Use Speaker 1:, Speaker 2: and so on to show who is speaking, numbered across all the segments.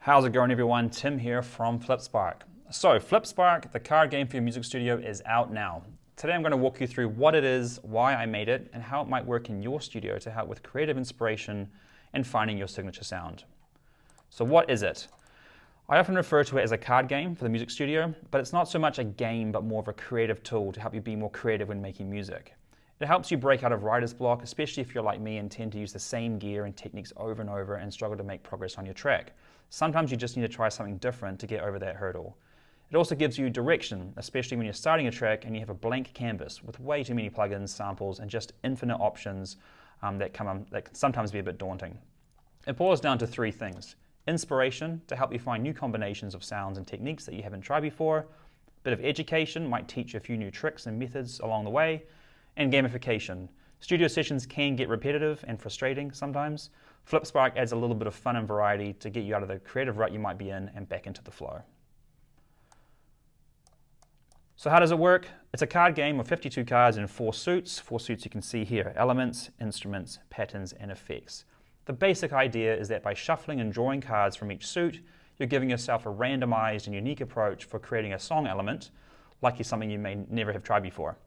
Speaker 1: How's it going, everyone? Tim here from Flipspark. So Flipspark, the card game for your music studio, is out now. Today I'm going to walk you through what it is, why I made it, and how it might work in your studio to help with creative inspiration and finding your signature sound. So what is it? I often refer to it as a card game for the music studio, but it's not so much a game, but more of a creative tool to help you be more creative when making music. It helps you break out of writer's block, especially if you're like me and tend to use the same gear and techniques over and over and struggle to make progress on your track. Sometimes you just need to try something different to get over that hurdle. It also gives you direction, especially when you're starting a track and you have a blank canvas with way too many plugins, samples, and just infinite options that can sometimes be a bit daunting. It boils down to three things. Inspiration, to help you find new combinations of sounds and techniques that you haven't tried before. A bit of education, might teach you a few new tricks and methods along the way. And gamification. Studio sessions can get repetitive and frustrating sometimes. Flipspark adds a little bit of fun and variety to get you out of the creative rut you might be in and back into the flow. So how does it work? It's a card game of 52 cards in 4 suits. 4 suits you can see here: elements, instruments, patterns, and effects. The basic idea is that by shuffling and drawing cards from each suit, you're giving yourself a randomized and unique approach for creating a song element, likely something you may never have tried before.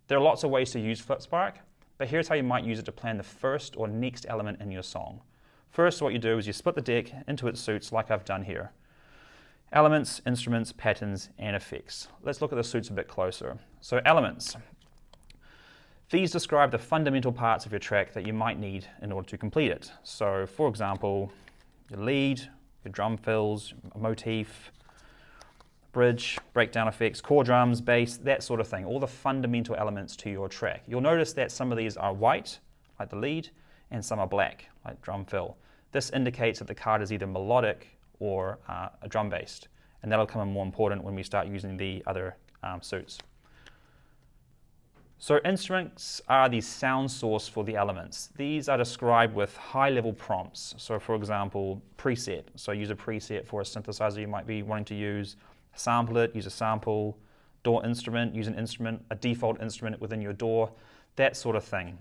Speaker 1: There are lots of ways to use Flipspark, but here's how you might use it to plan the first or next element in your song. First, what you do is you split the deck into its suits like I've done here. Elements, instruments, patterns, and effects. Let's look at the suits a bit closer. So elements. These describe the fundamental parts of your track that you might need in order to complete it. So for example, your lead, your drum fills, a motif, bridge, breakdown effects, core drums, bass, that sort of thing. All the fundamental elements to your track. You'll notice that some of these are white, like the lead, and some are black, like drum fill. This indicates that the card is either melodic or a drum based, and that'll come in more important when we start using the other suits. So instruments are the sound source for the elements. These are described with high-level prompts. So for example, preset. So use a preset for a synthesizer you might be wanting to use. Sample it, use a sample. DAW instrument, use an instrument, a default instrument within your DAW, that sort of thing.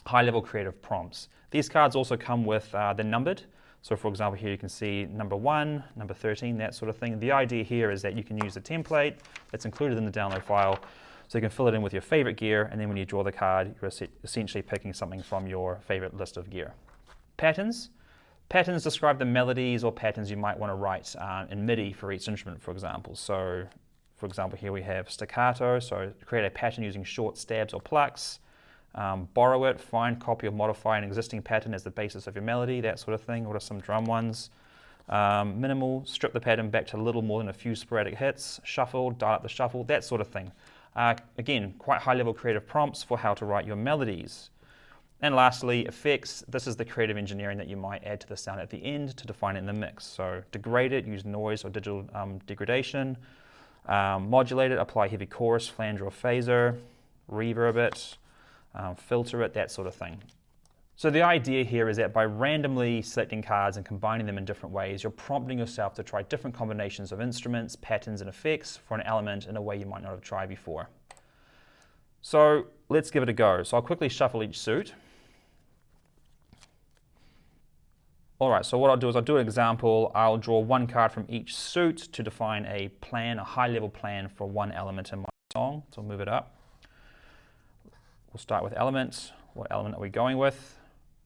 Speaker 1: High-level creative prompts. These cards also come with, they're numbered. So for example, here you can see number 1, number 13, that sort of thing. The idea here is that you can use the template that's included in the download file, so you can fill it in with your favorite gear, and then when you draw the card, you're essentially picking something from your favorite list of gear. Patterns. Patterns describe the melodies or patterns you might want to write in MIDI for each instrument, for example. So, for example, here we have staccato, so create a pattern using short stabs or plucks. Borrow it, find, copy, or modify an existing pattern as the basis of your melody, that sort of thing. What are some drum ones? Minimal, strip the pattern back to little more than a few sporadic hits. Shuffle, dial up the shuffle, that sort of thing. Again, quite high-level creative prompts for how to write your melodies. And lastly, effects. This is the creative engineering that you might add to the sound at the end to define it in the mix. So degrade it, use noise or digital degradation. Modulate it, apply heavy chorus, flanger or phaser. Reverb it, filter it, that sort of thing. So the idea here is that by randomly selecting cards and combining them in different ways, you're prompting yourself to try different combinations of instruments, patterns, and effects for an element in a way you might not have tried before. So let's give it a go. So I'll quickly shuffle each suit. All right, so what I'll do is I'll do an example. I'll draw one card from each suit to define a plan, a high-level plan for one element in my song. So I'll move it up. We'll start with elements. What element are we going with?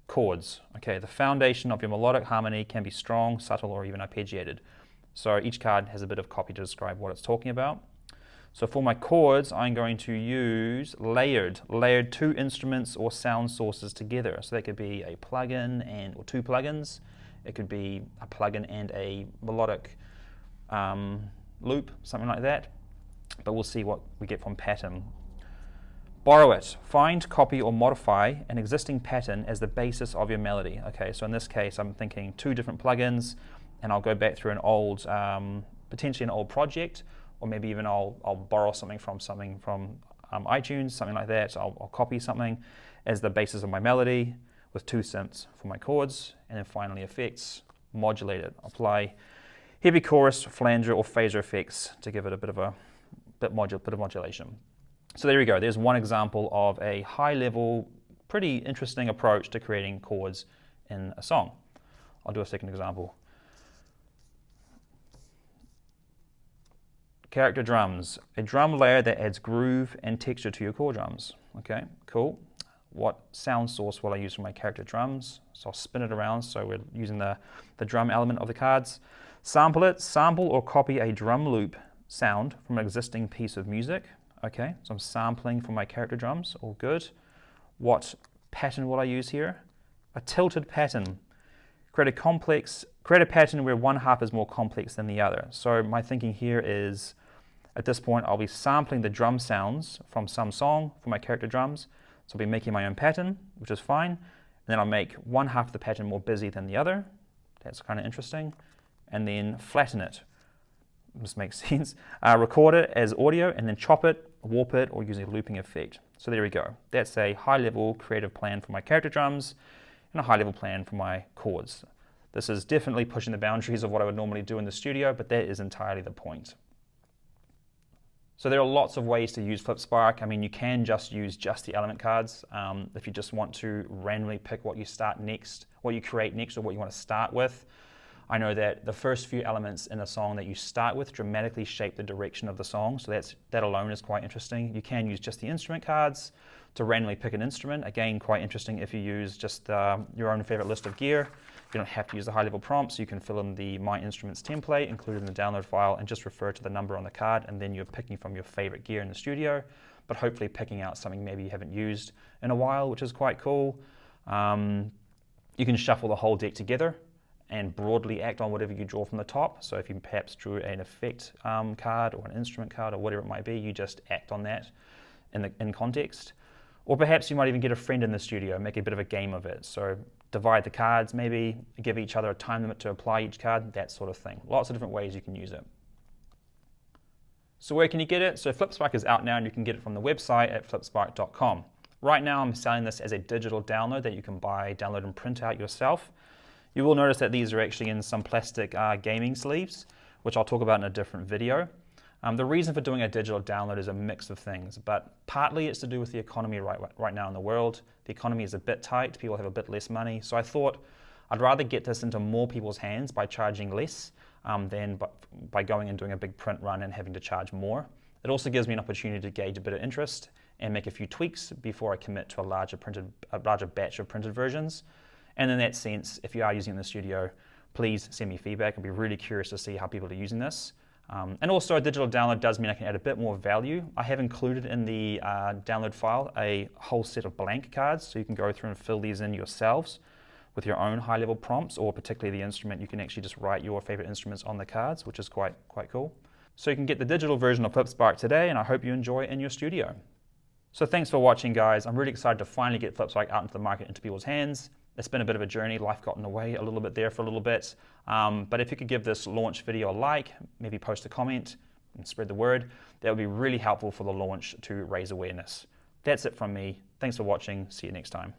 Speaker 1: Chords. Okay, the foundation of your melodic harmony can be strong, subtle, or even arpeggiated. So each card has a bit of copy to describe what it's talking about. So for my chords, I'm going to use layered 2 instruments or sound sources together. So that could be a plugin or 2 plugins. It could be a plugin and a melodic loop, something like that. But we'll see what we get from pattern. Borrow it. Find, copy, or modify an existing pattern as the basis of your melody. Okay, so in this case, I'm thinking 2 different plugins, and I'll go back through an old, potentially an old project, or maybe even I'll borrow something from iTunes, something like that. So I'll copy something as the basis of my melody with 2 synths for my chords, and then finally effects, modulate it, apply heavy chorus, flanger, or phaser effects to give it a bit of modulation. So there we go. There's one example of a high-level, pretty interesting approach to creating chords in a song. I'll do a second example. Character drums, a drum layer that adds groove and texture to your core drums. Okay, cool. What sound source will I use for my character drums? So I'll spin it around, so we're using the drum element of the cards. Sample it, sample or copy a drum loop sound from an existing piece of music. Okay, so I'm sampling for my character drums, all good. What pattern will I use here? A tilted pattern. Create a pattern where one half is more complex than the other. So my thinking here is, at this point, I'll be sampling the drum sounds from some song for my character drums. So I'll be making my own pattern, which is fine. And then I'll make one half of the pattern more busy than the other. That's kind of interesting. And then flatten it. This makes sense. Record it as audio and then chop it, warp it, or use a looping effect. So there we go. That's a high-level creative plan for my character drums and a high-level plan for my chords. This is definitely pushing the boundaries of what I would normally do in the studio, but that is entirely the point. So there are lots of ways to use Flipspark. I mean, you can just use the element cards if you just want to randomly pick what you start next, what you create next, or what you want to start with. I know that the first few elements in a song that you start with dramatically shape the direction of the song, so that alone is quite interesting. You can use just the instrument cards to randomly pick an instrument. Again, quite interesting if you use just your own favorite list of gear. You don't have to use the high-level prompts. You can fill in the My Instruments template included in the download file and just refer to the number on the card, and then you're picking from your favorite gear in the studio, but hopefully picking out something maybe you haven't used in a while, which is quite cool. You can shuffle the whole deck together and broadly act on whatever you draw from the top. So if you perhaps drew an effect card or an instrument card or whatever it might be, you just act on that in context. Or perhaps you might even get a friend in the studio, make a bit of a game of it. So divide the cards, maybe give each other a time limit to apply each card, that sort of thing. Lots of different ways you can use it. So where can you get it? So Flipspark is out now and you can get it from the website at flipspark.com. Right now I'm selling this as a digital download that you can buy, download and print out yourself. You will notice that these are actually in some plastic gaming sleeves, which I'll talk about in a different video. The reason for doing a digital download is a mix of things, but partly it's to do with the economy right now in the world. The economy is a bit tight, people have a bit less money, so I thought I'd rather get this into more people's hands by charging less than by going and doing a big print run and having to charge more. It also gives me an opportunity to gauge a bit of interest and make a few tweaks before I commit to a larger batch of printed versions. And in that sense, if you are using it in the studio, please send me feedback. I'd be really curious to see how people are using this. And also a digital download does mean I can add a bit more value. I have included in the download file a whole set of blank cards, so you can go through and fill these in yourselves with your own high-level prompts, or particularly the instrument, you can actually just write your favorite instruments on the cards, which is quite cool. So you can get the digital version of Flipspark today, and I hope you enjoy it in your studio. So thanks for watching, guys. I'm really excited to finally get Flipspark out into the market, into people's hands. It's been a bit of a journey. Life got in the way a little bit there for a little bit. But if you could give this launch video a like, maybe post a comment and spread the word, that would be really helpful for the launch to raise awareness. That's it from me. Thanks for watching. See you next time.